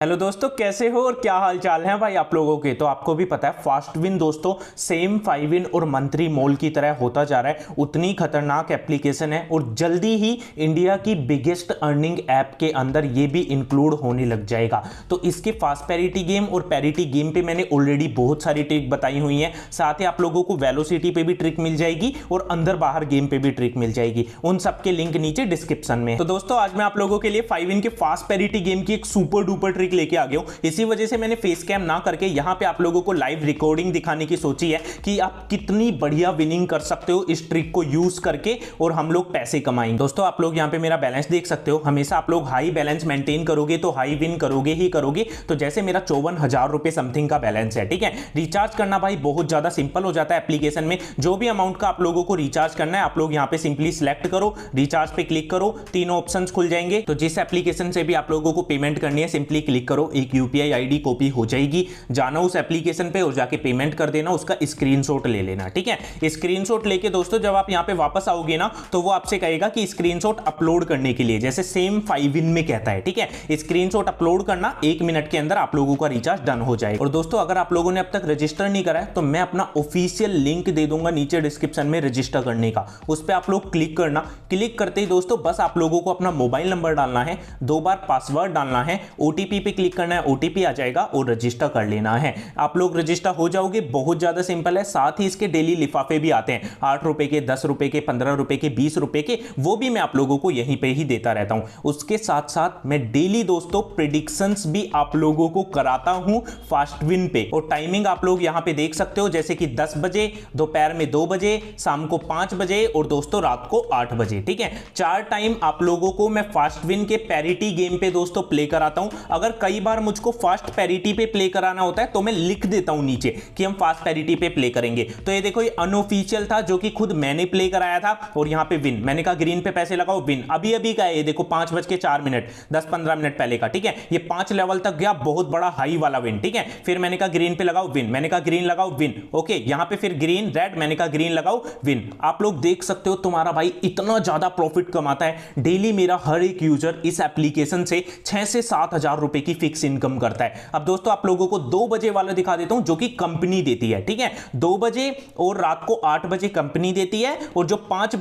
Hello दोस्तों, कैसे हो और क्या हाल चाल है भाई आप लोगों के। तो आपको भी पता है फास्ट विन दोस्तों सेम 5 विन और मंत्री मोल की तरह होता जा रहा है। उतनी खतरनाक एप्लीकेशन है और जल्दी ही इंडिया की बिगेस्ट अर्निंग ऐप के अंदर ये भी इंक्लूड होने लग जाएगा। तो इसके फास्ट पैरिटी गेम और पैरिटी गेम पे मैंने ऑलरेडी बहुत सारी ट्रिक बताई हुई है। साथ ही आप लोगों को वेलोसिटी पे भी ट्रिक मिल जाएगी और अंदर बाहर गेम पे भी ट्रिक मिल जाएगी। उन सबके लिंक नीचे डिस्क्रिप्शन में। तो दोस्तों आज मैं आप लोगों के लिए 5 विन के फास्ट पैरिटी गेम की एक सुपर डुपर ट्रिक लेके आ गया हूं। इसी वजह से मैंने फेस कैम ना करके यहां पे आप लोगों को लाइव रिकॉर्डिंग दिखाने की सोची है कि आप कितनी बढ़िया विनिंग कर सकते हो इस ट्रिक को यूज करके और हम लोग पैसे कमाएंगे। दोस्तों आप लोग यहां पे मेरा बैलेंस देख सकते हो। हमेशा आप लोग हाई बैलेंस मेंटेन करोगे तो हाई विन करोगे ही करोगे। तो जैसे मेरा 54,000 रुपए समथिंग का बैलेंस है, ठीक है। रिचार्ज करना भाई बहुत ज्यादा सिंपल हो जाता है एप्लीकेशन में। जो भी अमाउंट का आप लोगों को रिचार्ज करना है आप लोग यहां पे सिंपली सिलेक्ट करो, रिचार्ज पे क्लिक करो, तीनों ऑप्शंस खुल जाएंगे। तो जिस एप्लीकेशन से भी आप लोगों को पेमेंट करनी है सिंपली क्लिक करो, एक यूपीआई आईडी कॉपी हो जाएगी। जाना उस एप्लीकेशन पे और जाके पेमेंट कर देना, उसका स्क्रीनशॉट ले लेना, ठीक है। स्क्रीनशॉट लेके दोस्तों जब आप यहां पे वापस आओगे ना तो वो आपसे कहेगा कि स्क्रीनशॉट अपलोड करने के लिए, जैसे सेम 5 विन में कहता है, ठीक है। स्क्रीनशॉट अपलोड करना, 1 मिनट के अंदर आप लोगों का रिचार्ज डन हो जाएगा। और दोस्तों अगर आप लोगों ने अब तक रजिस्टर नहीं करा है तो मैं अपना ऑफिशियल लिंक दे दूंगा नीचे डिस्क्रिप्शन में रजिस्टर करने का। उस पर आप लोग क्लिक करना। क्लिक करते ही दोस्तों बस आप लोगों को अपना मोबाइल नंबर डालना है, 2 बार पासवर्ड डालना है, ओटीपी पे क्लिक करना है, ओटीपी आ जाएगा और रजिस्टर कर लेना है। आप लोग रजिस्टर हो जाओगे, बहुत ज्यादा सिंपल है। साथ ही इसके डेली लिफाफे भी आते हैं, 8 रुपए के, 10 रुपए के, 15 रुपए के, 20 रुपए के, वो भी मैं आप लोगों को यहीं पे ही देता रहता हूं। उसके साथ साथ मैं डेली दोस्तों प्रेडिक्शंस भी आप लोगों को कराता हूं फास्ट विन पे। और टाइमिंग आप लोग यहां पे देख सकते हो, जैसे कि 10 बजे, दोपहर में 2 बजे, शाम को 5 बजे और दोस्तों रात को 8 बजे, ठीक है। 4 टाइम आप लोगों को मैं फास्ट विन के पैरिटी गेम पे दोस्तों प्ले कराता हूं। अगर कई बार मुझको फास्ट पैरिटी पे प्ले कराना होता है तो मैं लिख देता हूं नीचे कि हम फास्ट पैरिटी पे प्ले करेंगे। तो ये देखो ये अनऑफिशियल था जो कि खुद मैंने प्ले कराया था और यहां पे विन, मैंने कहा ग्रीन पे पैसे लगाओ विन। अभी अभी का है ये देखो 5:04, 10-15 मिनट पहले का, ठीक है। ये 5 लेवल तक गया, बहुत बड़ा हाई वाला विन, ठीक है। फिर मैंने कहा ग्रीन पे लगाओ विन, मैंने कहा ग्रीन लगाओ विन, ओके। यहां पे फिर ग्रीन रेड, मैंने कहा ग्रीन लगाओ विन। आप लोग देख सकते हो तुम्हारा भाई इतना ज्यादा प्रॉफिट कमाता है डेली। मेरा हर एक यूजर इस एप्लीकेशन से 6 से 7 हजार रुपए की फिक्स इनकम करता है। अब दोस्तों आप लोगों को 2 बजे वाला दिखा देता हूं जो कि कंपनी देती है, ठीक है। 2 बजे और रात को 8 बजे कंपनी देती है और जो 5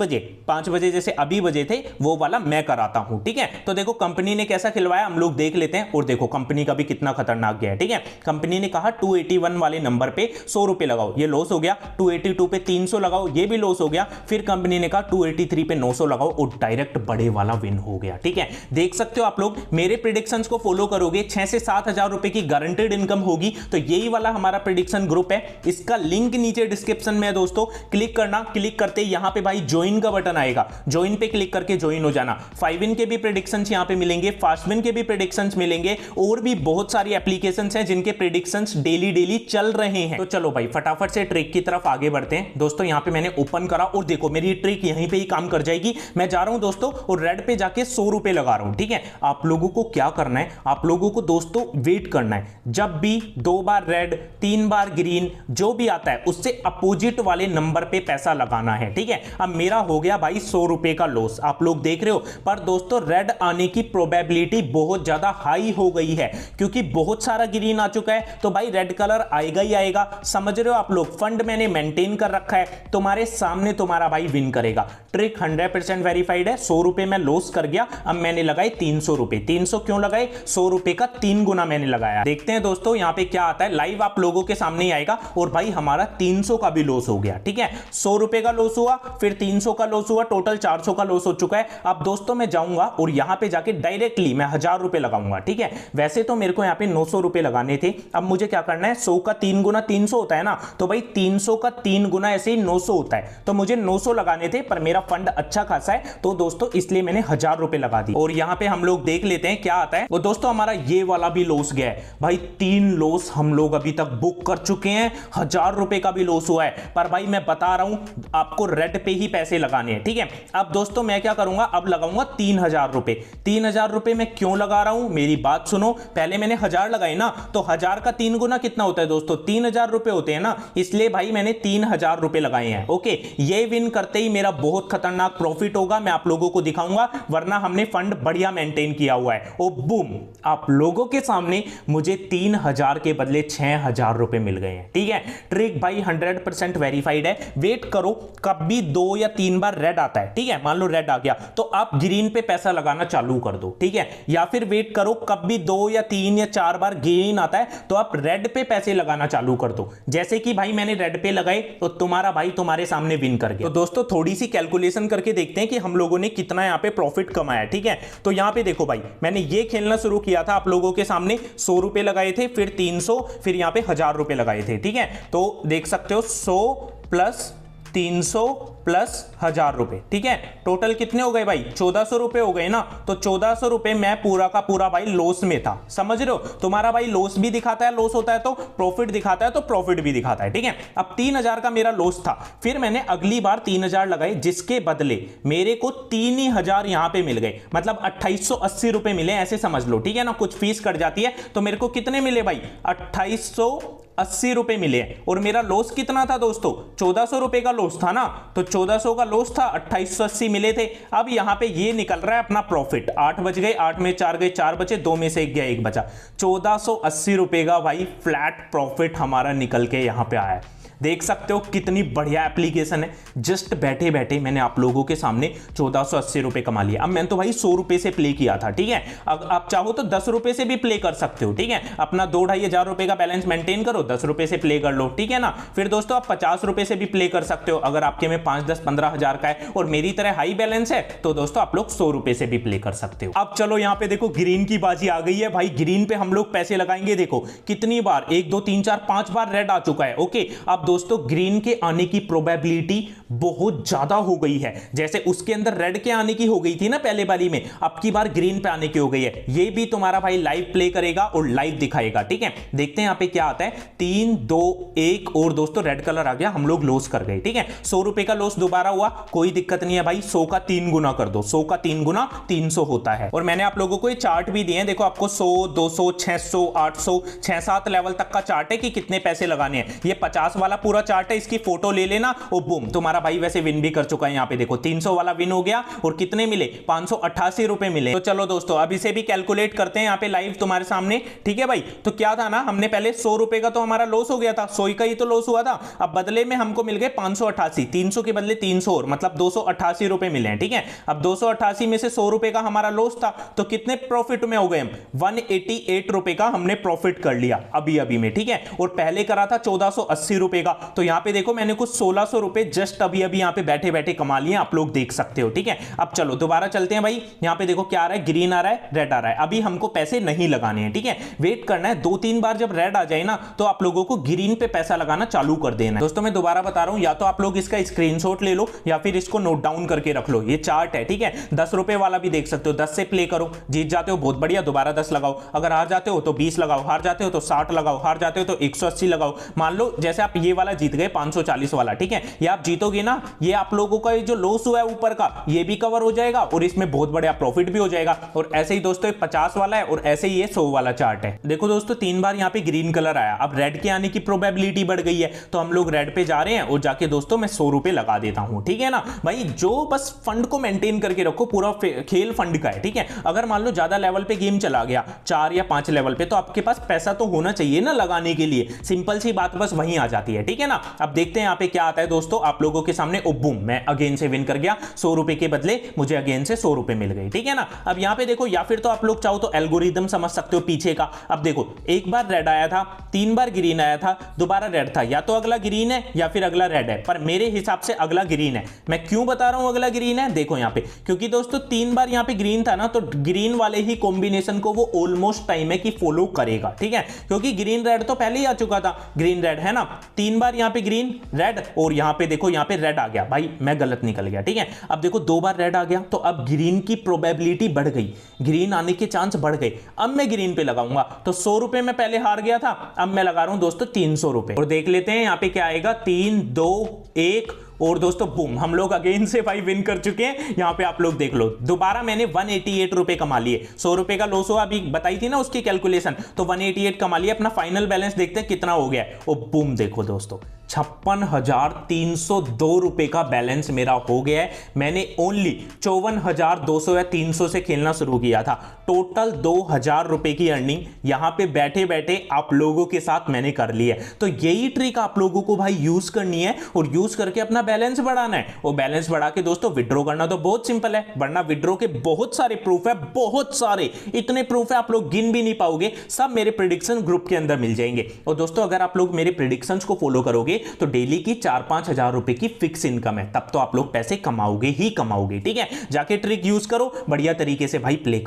बजे जैसे अभी बजे थे वो वाला मैं कराता हूं, ठीक है। तो देखो कंपनी ने कैसा खिलवाया हम लोग देख लेते हैं। और देखो कंपनी का भी कितना खतरनाक गया है, ठीक है। कंपनी ने कहा 281 वाले नंबर पे 100 रुपए लगाओ, ये लॉस हो गया। 282 पे 300 लगाओ, ये भी लॉस हो गया। फिर कंपनी ने कहा 283 पे 900 लगाओ और डायरेक्ट बड़े वाला विन हो गया, ठीक है। देख सकते हो आप लोग मेरे प्रेडिक्शंस को फॉलो करोगे 6 से 7 हजार रुपए की गारंटेड इनकम होगी। तो यही वाला हमारा प्रेडिक्शन ग्रुप है, इसका लिंक नीचे डिस्क्रिप्शन में है दोस्तों। क्लिक करना, क्लिक करते यहां पे भाई ज्वाइन का बटन आएगा, ज्वाइन पे क्लिक करके ज्वाइन हो जाना। 5 विन के भी प्रेडिक्शंस यहां पे मिलेंगे, फास्ट विन के भी प्रेडिक्शंस मिलेंगे और भी बहुत सारी एप्लीकेशंस हैं जिनके प्रेडिक्शंस डेली चल रहे हैं। तो चलो भाई फटाफट से ट्रिक की तरफ आगे बढ़ते हैं। दोस्तों यहां पे मैंने ओपन करा और देखो मेरी ट्रिक यहीं पे ही काम कर जाएगी। मैं जा रहा हूं दोस्तों और रेड पे जाके 100 रुपए लगा रहा हूं, ठीक है। आप लोगों को क्या करना है, आप लोगों को दोस्तों वेट करना है। जब भी 2 बार रेड, 3 बार ग्रीन जो भी आता है उससे अपोजिट वाले नंबर पे पैसा लगाना है, ठीक है। अब मेरा हो गया भाई 100 रुपए का लॉस, आप लोग देख रहे हो। पर दोस्तों रेड आने की प्रोबेबिलिटी बहुत ज्यादा हाई हो गई है क्योंकि बहुत सारा ग्रीन आ चुका है। तो भाई रेड कलर आएगा ही आएगा, समझ रहे हो आप लोग। फंड मैंने मेंटेन कर रखा है, तुम्हारे सामने तुम्हारा भाई विन करेगा। ट्रिक 100% वेरीफाइड है। 100 रुपए में लॉस कर गया, अब मैंने लगाए 300 रुपए। 300 क्यों लगाए, 100 रुपए का 3 गुना मैंने लगाया। देखते हैं दोस्तों यहां पे क्या आता है, लाइव आप लोगों के सामने ही आएगा। और भाई हमारा 300 का भी लॉस हो गया, ठीक है। 100 रुपए का लॉस हुआ, फिर 300 का लॉस हुआ, टोटल 400 का लॉस हो चुका है। अब दोस्तों मैं जाऊंगा और यहां पे जाके डायरेक्टली मैं 1000 रुपए लगाऊंगा, ठीक है। वैसे तो मेरे को यहां पे 900 रुपए लगाने थे। अब मुझे क्या करना है, 100 का 3 गुना 300 होता है ना, तो भाई 300 का 3 गुना ऐसे ही 900 होता है। तो मुझे 900 लगाने थे पर मेरा फंड अच्छा खासा है तो दोस्तों इसलिए मैंने 1000 रुपए लगा दी। और यहां पे हम लोग देख लेते हैं क्या आता है। वो दोस्तों हमारा ये वाला भी लॉस गया है भाई। 3 लॉस हम लोग अभी तक बुक कर चुके हैं, 1000 रुपए का भी लॉस हुआ है। पर भाई मैं बता रहा हूं आपको रेड पे ही पैसे लगाने हैं, ठीक है। अब दोस्तों मैं क्या करूंगा, अब लगाऊंगा 3000 रुपए। 3000 रुपए मैं क्यों लगा रहा हूं, मेरी बात सुनो। पहले मैंने 1000 लगाए ना, तो 1000 का 3 गुना कितना होता है दोस्तों, 3000 रुपए होते हैं ना। इसलिए भाई मैंने 3000 रुपए लगाए हैं, ओके। ये विन करते ही मेरा बहुत खतरनाक प्रॉफिट होगा, मैं आप लोगों को दिखाऊंगा। वरना हमने फंड बढ़िया मेंटेन किया हुआ है। ओ बूम, आप आप लोगों के सामने मुझे 3000 के बदले 6000 रुपए मिल गए हैं। ठीक है, ट्रिक भाई 100% वेरीफाइड है। वेट करो, कभी 2 या 3 बार रेड आता है, ठीक है, मान लो रेड आ गया तो आप ग्रीन पे पैसा लगाना चालू कर दो। ठीक है, या फिर वेट करो, कभी 2 या 3 या 4 बार ग्रीन आता है तो आप रेड पे पैसे लगाना चालू कर दो। जैसे कि भाई मैंने रेड पे लगाए तो तुम्हारा भाई तुम्हारे सामने विन कर गया। तो दोस्तों थोड़ी सी कैलकुलेशन करके देखते हैं कि हम लोगों ने कितना यहां पे प्रॉफिट कमाया। ठीक है, तो यहां पे देखो भाई, मैंने ये खेलना शुरू किया था आप लोगों के सामने, 100 रुपए लगाए थे, फिर 300, फिर यहां पे 1000 रुपए लगाए थे। ठीक है, तो देख सकते हो 100 प्लस 300 प्लस 1000 रुपए। ठीक है, टोटल कितने हो गए भाई? 1400 रुपए हो गए ना। तो 1400 रुपए मैं पूरा का पूरा भाई लॉस में था, समझ रहे हो? तुम्हारा भाई लॉस भी दिखाता है, लॉस होता है तो प्रॉफिट दिखाता है, तो प्रॉफिट भी दिखाता है। ठीक है, अब 3000 का मेरा लॉस था, फिर मैंने अगली बार 3000 लगाए, जिसके बदले मेरे को 3000 यहां पे मिल गए, मतलब 2880 रुपए मिले, ऐसे समझ लो। ठीक है ना, कुछ फीस कट जाती है तो मेरे को कितने मिले भाई? 2880 रुपए मिले। और मेरा लॉस कितना था दोस्तों? 1400 रुपए का लॉस था ना, तो 1400 का लॉस था, 2880 मिले थे। अब यहां पे ये निकल रहा है अपना प्रॉफिट। 8 बच गए, 8 में 4 गए, 4 बचे, 2 में से 1 गया, 1 बचा। 1480 रुपए का भाई फ्लैट प्रॉफिट हमारा निकल के यहां पे आया है। देख सकते हो कितनी बढ़िया एप्लीकेशन है। जस्ट बैठे बैठे मैंने आप लोगों के सामने 1480 रुपए कमा लिए। अब मैंने तो भाई 100 रुपए से प्ले किया था। ठीक है, अब आप चाहो तो 10 रुपए से भी प्ले कर सकते हो। ठीक है, अपना 2-2,500 रुपए का बैलेंस मेंटेन करो, 10 रुपए से प्ले कर लो। ठीक है ना, फिर दोस्तों आप 50 रुपए से भी प्ले कर सकते हो। अगर आपके में 5, 10, 15 हजार का है और मेरी तरह हाई बैलेंस है तो दोस्तों आप लोग 100 रुपए से भी प्ले कर सकते हो। अब चलो यहां पे देखो ग्रीन की बाजी आ गई है भाई। ग्रीन पे हम लोग पैसे लगाएंगे। देखो कितनी बार, 1, 2, 3, 4, 5 बार रेड आ चुका है। ओके, अब दोस्तों ग्रीन के आने की प्रोबेबिलिटी बहुत ज्यादा हो गई है। जैसे उसके अंदर रेड के आने की हो गई थी ना पहले बारी में, अब की बार ग्रीन पे आने की हो गई है। ये भी तुम्हारा भाई लाइव प्ले करेगा और लाइव दिखाएगा। ठीक है, देखते हैं यहां पे क्या आता है। 3, 2, 1 और दोस्तों रेड कलर आ गया, हम लोग लॉस कर गए। ठीक है, 100 रुपए का लॉस दोबारा हुआ, कोई दिक्कत नहीं है भाई। 100 का 3 गुना कर दो, 100 का 3 गुना 300 होता है। और मैंने आप लोगों को ये चार्ट भी दिए हैं, देखो आपको 100, 200, 600, 800, 6-7 लेवल तक का चार्ट है कि कितने पैसे लगाने हैं। ये 50 वाला पूरा चार्ट है, इसकी फोटो ले लेना और बूम, तुम्हारा भाई वैसे विन भी कर चुका है। यहां पे देखो 300 वाला विन हो गया और कितने मिले? 588 रुपए मिले। तो चलो दोस्तों अब इसे भी कैलकुलेट करते हैं यहां पे लाइव तुम्हारे सामने। ठीक है भाई, तो क्या था ना, हमने पहले 100 रुपए का तो हमारा लॉस हो गया था, 100 का ही तो लॉस हुआ था। अब बदले में हमको मिल गए 588, 300 के बदले 300 और मतलब 288 रुपए मिले हैं। ठीक है, अब 288 में से 100 रुपए का हमारा लॉस था, तो कितने प्रॉफिट में हो गए हम? 188 रुपए का हमने प्रॉफिट कर लिया अभी अभी में। ठीक है, और पहले करा था 1480 रुपए का। तो यहां पे देखो मैंने कुछ 1600 रुपए जस्ट अभी अभी यहां पे बैठे बैठे कमा लिए, आप लोग देख सकते हो। ठीक है, अब चलो दोबारा चलते हैं भाई। यहां पे देखो क्या आ रहा है, ग्रीन आ रहा है, रेड आ रहा है। अभी हमको पैसे नहीं लगाने हैं। ठीक है, वेट करना है 2-3 बार, जब रेड आ जाए ना तो आप लोगों को ग्रीन पे पैसा लगाना चालू कर देना है। दोस्तों मैं दोबारा बता रहा हूं, या तो आप लोग इसका स्क्रीनशॉट ले लो या फिर इसको नोट डाउन करके रख लो। ये चार्ट है। ठीक है, 10 रुपए वाला भी देख सकते हो, 10 से प्ले करो, जीत जाते हो बहुत बढ़िया, दोबारा 10 लगाओ। अगर हार जाते हो तो 20 लगाओ, हार जाते हो तो 60 लगाओ, हार जाते हो तो 180 लगाओ। मान लो जैसे आप ये वाला जीत गए 540 वाला। ठीक है, ये आप जीतोगे ना, ये आप लोगों का जो लॉस हुआ है ऊपर का ये भी कवर हो जाएगा और इसमें बहुत बड़ा प्रॉफिट भी हो जाएगा। और ऐसे ही दोस्तों 50 वाला है और ऐसे ही ये 100 वाला चार्ट है। देखो दोस्तों 3 बार यहां पे ग्रीन कलर आया, अब रेड के आने की प्रोबेबिलिटी बढ़ गई है, तो हम लोग रेड पे जा रहे हैं और जाके दोस्तों मैं 100 रुपए लगा देता हूं। ठीक है ना भाई, जो बस फंड को मेंटेन करके रखो, पूरा खेल फंड का है। ठीक है, अगर मान लो ज्यादा लेवल पे गेम चला गया, 4 या 5 लेवल पे, तो आपके पास पैसा तो होना चाहिए ना लगाने के लिए। सिंपल सी बात बस वहीं आ जाती है। ठीक है ना, अब देखते हैं यहां पे क्या आता है दोस्तों आप लोगों के सामने। ओ बूम, मैं अगेन से विन कर गया, 100 रुपए के बदले मुझे अगेन से 100 रुपए मिल गए। ठीक है ना, अब यहां पे देखो, या फिर तो आप लोग चाहो तो एल्गोरिदम समझ सकते हो पीछे का। अब देखो एक बार रेड आया था, 3 बार ग्रीन आया था, दोबारा रेड था, या तो अगला ग्रीन है या फिर अगला रेड है, पर मेरे हिसाब से अगला ग्रीन है। मैं क्यों बता रहा हूं अगला ग्रीन है, देखो यहां पे, क्योंकि दोस्तों 3 बार यहां पे ग्रीन था ना, तो ग्रीन वाले ही कॉम्बिनेशन को वो ऑलमोस्ट टाइम है कि फॉलो करेगा। ठीक है, क्योंकि ग्रीन रेड तो पहले ही आ चुका था, ग्रीन रेड है ना, 3 बार यहां पे ग्रीन रेड और यहां पे देखो यहां पे रेड आ गया। भाई मैं गलत निकल गया। ठीक है, अब देखो 2 बार रेड आ गया, तो अब ग्रीन की प्रोबेबिलिटी बढ़ गई, ग्रीन आने के चांस बढ़ गए। अब मैं ग्रीन पे लगाऊंगा, तो 100 रुपए में पहले हार गया था, अब मैं लगा रहा हूं दोस्तों 300 रुपए। और देख लेते हैं यहां पे क्या आएगा, 3, 2, 1 और दोस्तों बूम, हम लोग अगेन से भाई विन कर चुके हैं। यहां पे आप लोग देख लो, दोबारा मैंने 188 रुपए कमा लिए। 100 रुपए का लॉस हुआ, अभी बताई थी ना उसकी कैलकुलेशन, तो 188 कमा लिए। अपना फाइनल बैलेंस देखते हैं कितना हो गया। और बूम देखो दोस्तों 56,302 रुपए का बैलेंस मेरा हो गया है। मैंने ओनली 54,200 या 300 से खेलना शुरू किया था। टोटल 2,000 रुपए की अर्निंग यहां पे बैठे बैठे आप लोगों के साथ मैंने कर ली है। तो यही ट्रिक आप लोगों को भाई यूज करनी है और यूज करके अपना बैलेंस बढ़ाना है। और बैलेंस बढ़ा के दोस्तों विड्रॉ करना तो बहुत सिंपल है, वरना विड्रॉ के बहुत सारे प्रूफ है, बहुत सारे, इतने प्रूफ है आप लोग गिन भी नहीं पाओगे। सब मेरे प्रेडिक्शन ग्रुप के अंदर मिल जाएंगे। और दोस्तों अगर आप लोग मेरे प्रेडिक्शंस को फॉलो करोगे तो डेली की 4-5 हजार रुपए की फिक्स इनकम है, तब तो आप लोग पैसे कमाओगे ही कमाओगे। ठीक है, जाके ट्रिक यूज करो, बढ़िया तरीके से भाई प्ले